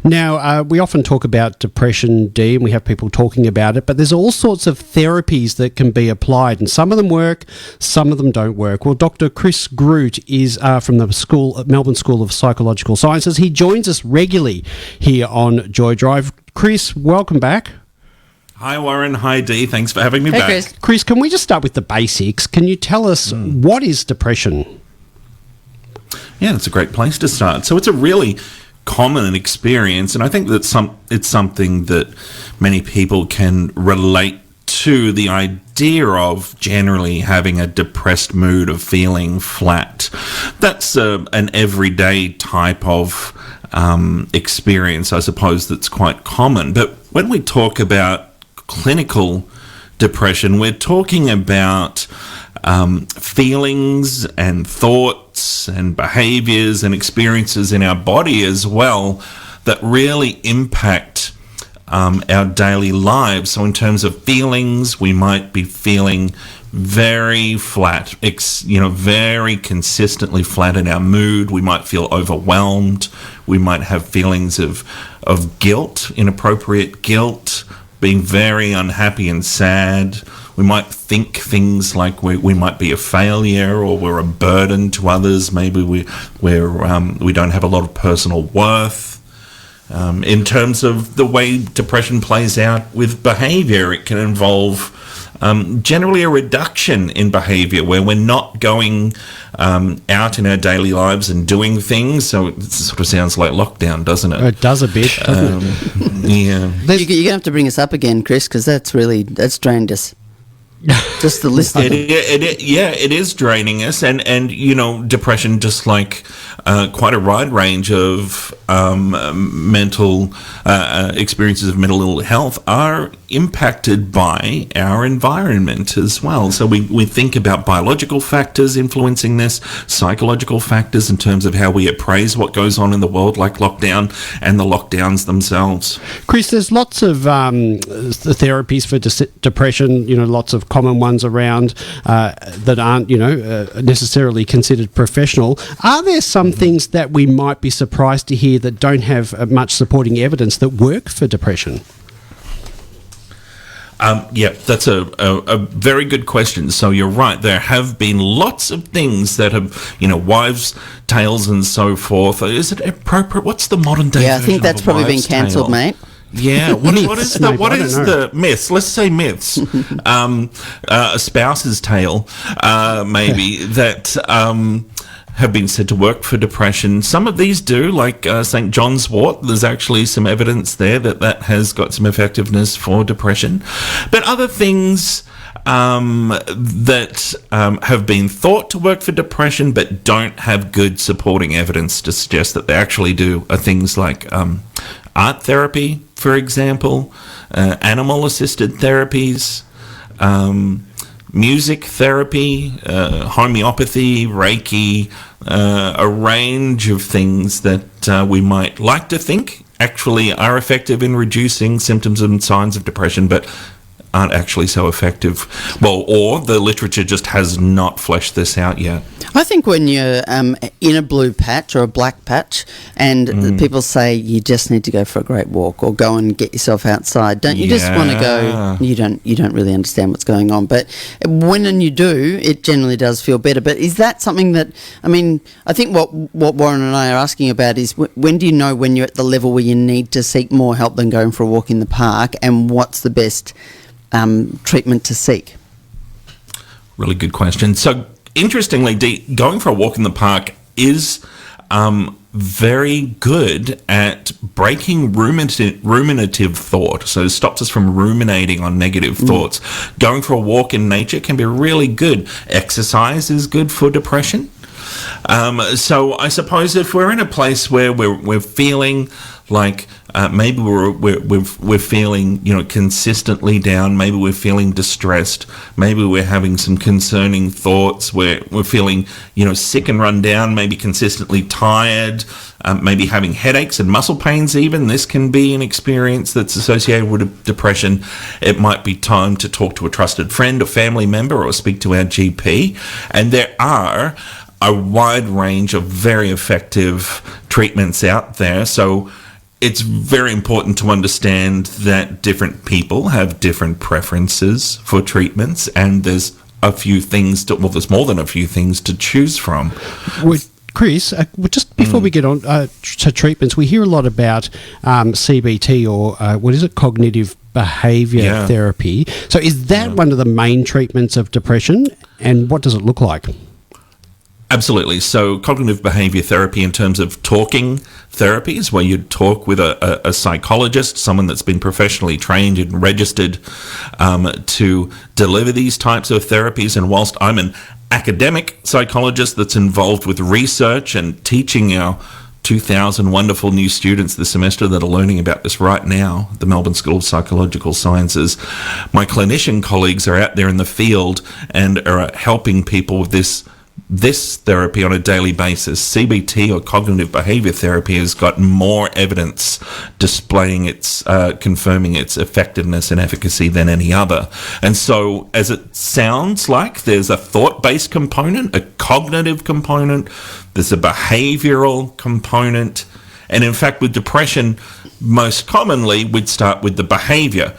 Now, we often talk about depression, Dee, and we have people talking about it, but there's all sorts of therapies that can be applied, and some of them work, some of them don't work. Well, Dr. Chris Groot is from the Melbourne School of Psychological Sciences. He joins us regularly here on Joy Drive. Chris, welcome back. Hi, Warren. Hi, Dee. Thanks for having me back. Chris, can we just start with the basics? Can you tell us what is depression? Yeah, that's a great place to start. So it's a really common experience, and I think that it's something that many people can relate to, the idea of generally having a depressed mood, of feeling flat. That's an everyday type of experience, I suppose, that's quite common. But when we talk about clinical depression, we're talking about feelings and thoughts and behaviors and experiences in our body as well that really impact our daily lives. So in terms of feelings, we might be feeling very flat, very consistently flat in our mood. We might feel overwhelmed. We might have feelings of guilt, inappropriate guilt, being very unhappy and sad. We might think things like we might be a failure, or we're a burden to others. Maybe we don't have a lot of personal worth. In terms of the way depression plays out with behaviour, it can involve generally a reduction in behaviour, where we're not going out in our daily lives and doing things. So it sort of sounds like lockdown, doesn't it? It does a bit, doesn't it? Yeah. You're going to have to bring us up again, Chris, because that's drained us. Just the list. It is draining us, and depression, just like quite a wide range of mental experiences of mental ill health, are impacted by our environment as well. So we think about biological factors influencing this, psychological factors in terms of how we appraise what goes on in the world, like lockdown, and the lockdowns themselves. Chris, there's lots of therapies for depression, lots of common ones around that aren't, necessarily considered professional. Are there some things that we might be surprised to hear that don't have much supporting evidence that work for depression? Yeah, that's a very good question. So you're right. There have been lots of things that have, wives' tales and so forth. Is it appropriate? What's the modern day? Yeah, I think that's probably been cancelled, mate. Yeah, what is the myths? Let's say myths. A spouse's tale, maybe, that have been said to work for depression. Some of these do, like St. John's wort. There's actually some evidence there that has got some effectiveness for depression. But other things that have been thought to work for depression but don't have good supporting evidence to suggest that they actually do are things like art therapy, for example, animal-assisted therapies, music therapy, homeopathy, Reiki, a range of things that we might like to think actually are effective in reducing symptoms and signs of depression, but aren't actually so effective. Well, or the literature just has not fleshed this out yet. I think when you're in a blue patch or a black patch, and people say you just need to go for a great walk or go and get yourself outside, don't you just want to go? You don't really understand what's going on, but when you do, it generally does feel better. But is that something that, I think what Warren and I are asking about is when do you know when you're at the level where you need to seek more help than going for a walk in the park, and what's the best treatment to seek? Really good question. So, interestingly, going for a walk in the park is very good at breaking ruminative thought. So it stops us from ruminating on negative thoughts. Going for a walk in nature can be really good. Exercise is good for depression. So I suppose if we're in a place where we're feeling like maybe we're feeling consistently down, maybe we're feeling distressed, maybe we're having some concerning thoughts, we're feeling sick and run down, maybe consistently tired, maybe having headaches and muscle pains even. This can be an experience that's associated with depression. It might be time to talk to a trusted friend or family member or speak to our GP. And there are a wide range of very effective treatments out there. So it's very important to understand that different people have different preferences for treatments, and there's a few things there's more than a few things to choose from. Chris, just before we get on to treatments, we hear a lot about CBT or what is it, cognitive behaviour therapy. So is that one of the main treatments of depression, and what does it look like? Absolutely. So cognitive behaviour therapy, in terms of talking therapies, where you talk with a psychologist, someone that's been professionally trained and registered to deliver these types of therapies. And whilst I'm an academic psychologist that's involved with research and teaching our 2,000 wonderful new students this semester that are learning about this right now, the Melbourne School of Psychological Sciences, my clinician colleagues are out there in the field and are helping people with this therapy on a daily basis. CBT, or cognitive behavior therapy, has got more evidence displaying its, confirming its effectiveness and efficacy than any other. And so, as it sounds like, there's a thought-based component, a cognitive component, there's a behavioral component, and in fact, with depression, most commonly, we'd start with the behavior.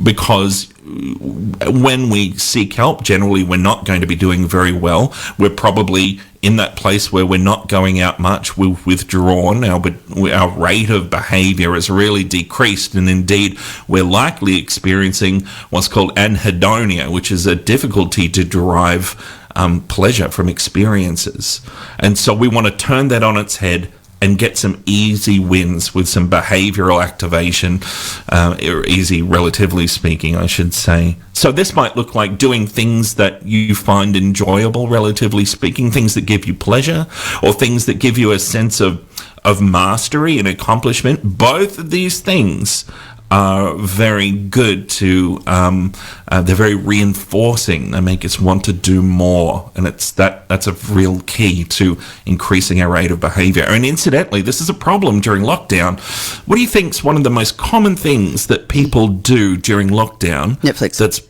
Because when we seek help, generally we're not going to be doing very well. We're probably in that place where we're not going out much. We've withdrawn. Our rate of behaviour has really decreased, and indeed we're likely experiencing what's called anhedonia, which is a difficulty to derive pleasure from experiences. And so we want to turn that on its head and get some easy wins with some behavioural activation, or easy, relatively speaking, I should say. So this might look like doing things that you find enjoyable, relatively speaking, things that give you pleasure, or things that give you a sense of mastery and accomplishment. Both of these things are very good to, they're very reinforcing. They make us want to do more, and that's a real key to increasing our rate of behaviour. And incidentally, this is a problem during lockdown. What do you think is one of the most common things that people do during lockdown? Netflix.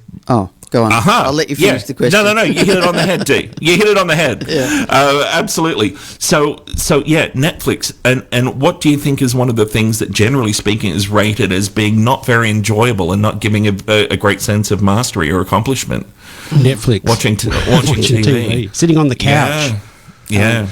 Go on. I'll let you finish the question. No. You hit it on the head, D. You hit it on the head. Yeah. Absolutely. So yeah, Netflix. And what do you think is one of the things that, generally speaking, is rated as being not very enjoyable and not giving a great sense of mastery or accomplishment? Netflix. Watching TV. Sitting on the couch. Yeah.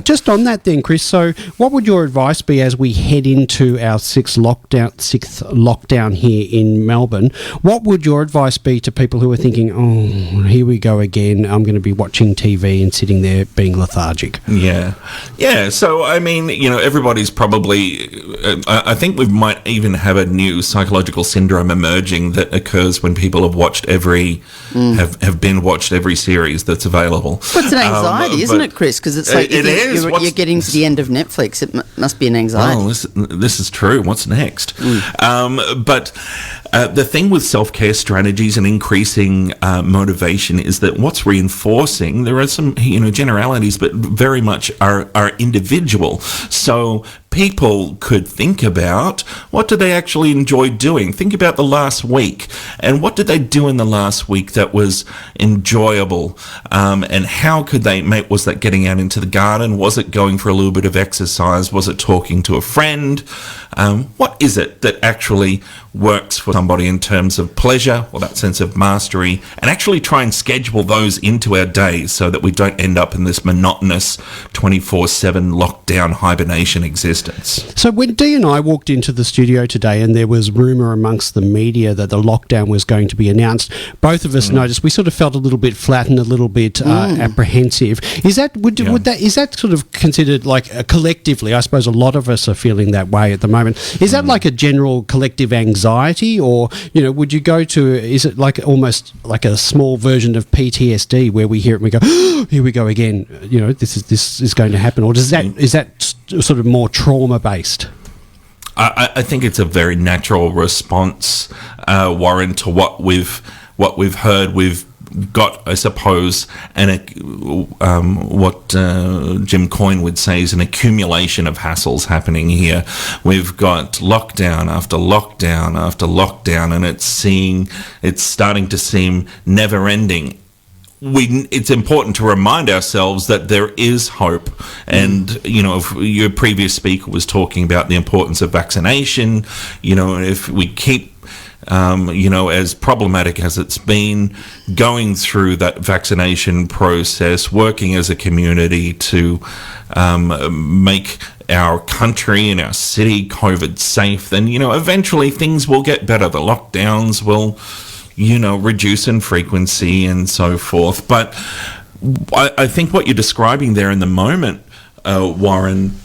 Just on that then, Chris, so what would your advice be as we head into our sixth lockdown here in Melbourne? What would your advice be to people who are thinking, oh, here we go again, I'm going to be watching TV and sitting there being lethargic? Yeah. So, I mean, everybody's probably, I think we might even have a new psychological syndrome emerging that occurs when people have watched have been watched every series that's available. Well, it's an anxiety, isn't it, Chris? Because it's like you're getting to the end of Netflix. It must be an anxiety. Well, this is true. What's next? But the thing with self-care strategies and increasing motivation is that what's reinforcing, there are some generalities, but very much are individual. So people could think about, what do they actually enjoy doing? Think about the last week, and what did they do in the last week that was enjoyable, and how could they make, was that getting out into the garden? Was it going for a little bit of exercise? Was it talking to a friend? What is it that actually works for somebody in terms of pleasure or that sense of mastery, and actually try and schedule those into our days so that we don't end up in this monotonous 24/7 lockdown hibernation existence. So when Dee and I walked into the studio today and there was rumour amongst the media that the lockdown was going to be announced, both of us noticed we sort of felt a little bit flat and a little bit apprehensive. Is that is that sort of considered like collectively? I suppose a lot of us are feeling that way at the moment. Is that like a general collective anxiety, or would you go to? Is it like almost like a small version of PTSD where we hear it and we go, oh, here we go again? This is going to happen, or is that sort of more trauma based? I think it's a very natural response, Warren, to what we've heard. We've got, I suppose, what Jim Coyne would say is an accumulation of hassles happening here. We've got lockdown after lockdown after lockdown, and it's starting to seem never ending. it's important to remind ourselves that there is hope. And, if your previous speaker was talking about the importance of vaccination, if we keep, as problematic as it's been, going through that vaccination process, working as a community to make our country and our city COVID safe, then, eventually things will get better. The lockdowns will reduce in frequency and so forth. But I think what you're describing there in the moment, Warren,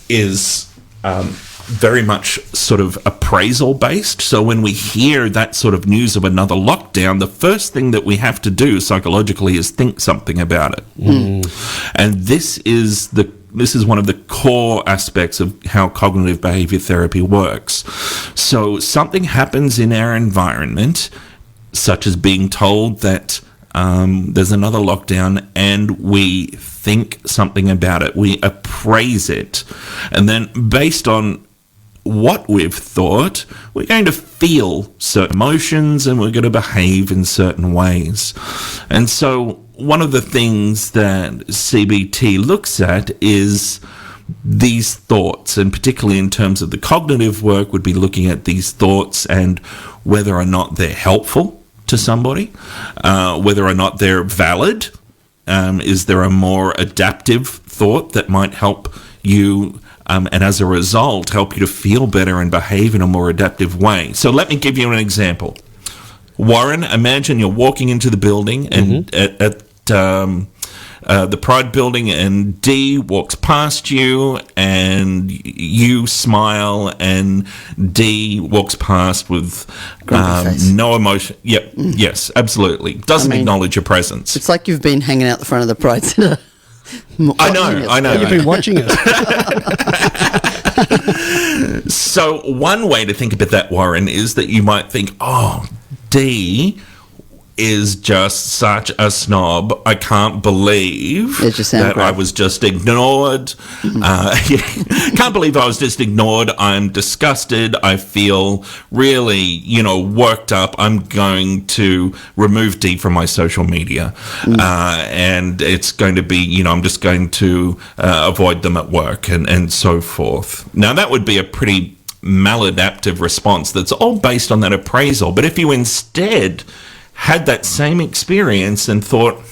is very much sort of appraisal based. So when we hear that sort of news of another lockdown, the first thing that we have to do psychologically is think something about it. And this is one of the core aspects of how cognitive behavior therapy works. So something happens in our environment, such as being told that there's another lockdown, and we think something about it. We appraise it. And then based on what we've thought, we're going to feel certain emotions and we're going to behave in certain ways. And so one of the things that CBT looks at is these thoughts, and particularly in terms of the cognitive work, would be looking at these thoughts and whether or not they're helpful to somebody, whether or not they're valid. Is there a more adaptive thought that might help you, and as a result, help you to feel better and behave in a more adaptive way? So let me give you an example. Warren, imagine you're walking into the building and at the Pride building, and Dee walks past you, and you smile, and Dee walks past with no emotion. Yep, yes, absolutely. Doesn't acknowledge your presence. It's like you've been hanging out the front of the Pride Centre. I know. You've been watching us. So one way to think about that, Warren, is that you might think, Dee is just such a snob. I can't believe that I was just ignored. Can't believe I was just ignored. I'm disgusted. I feel really, worked up. I'm going to remove Dee from my social media. And it's going to be, I'm just going to avoid them at work and so forth. Now, that would be a pretty maladaptive response that's all based on that appraisal. But if you instead had that same experience and thought,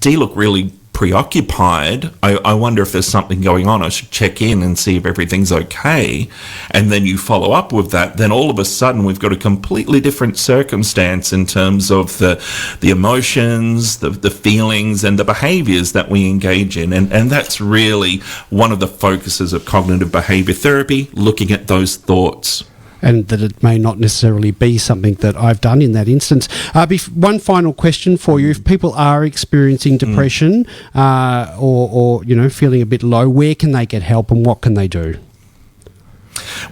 Dee look really preoccupied. I wonder if there's something going on. I should check in and see if everything's okay. And then you follow up with that. Then all of a sudden we've got a completely different circumstance in terms of the emotions, the feelings, and the behaviors that we engage in. And that's really one of the focuses of cognitive behavior therapy, looking at those thoughts. And that it may not necessarily be something that I've done in that instance. One final question for you. If people are experiencing depression or feeling a bit low, where can they get help and what can they do?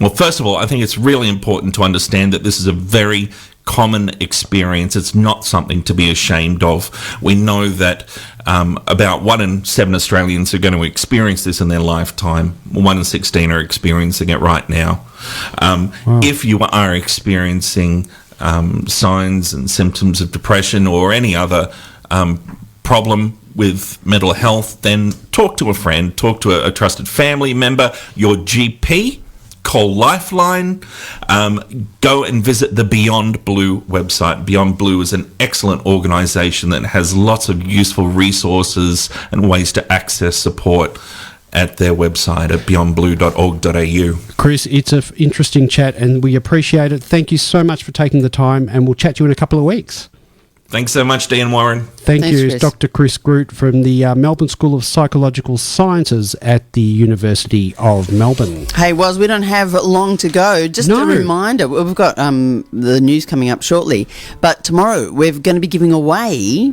Well, first of all, I think it's really important to understand that this is a very common experience. It's not something to be ashamed of. We know that about 1 in 7 Australians are going to experience this in their lifetime. 1 in 16 are experiencing it right now. If you are experiencing signs and symptoms of depression or any other problem with mental health, then talk to a friend, talk to a trusted family member, your GP. Call Lifeline, go and visit the Beyond Blue website. Beyond Blue is an excellent organisation that has lots of useful resources and ways to access support at their website at beyondblue.org.au. Chris, it's an interesting chat and we appreciate it. Thank you so much for taking the time, and we'll chat to you in a couple of weeks. Thanks so much, Dean Warren. Thanks, you, Chris. Dr. Chris Groot from the Melbourne School of Psychological Sciences at the University of Melbourne. Hey, Woz, we don't have long to go. Just a reminder, we've got the news coming up shortly, but tomorrow we're going to be giving away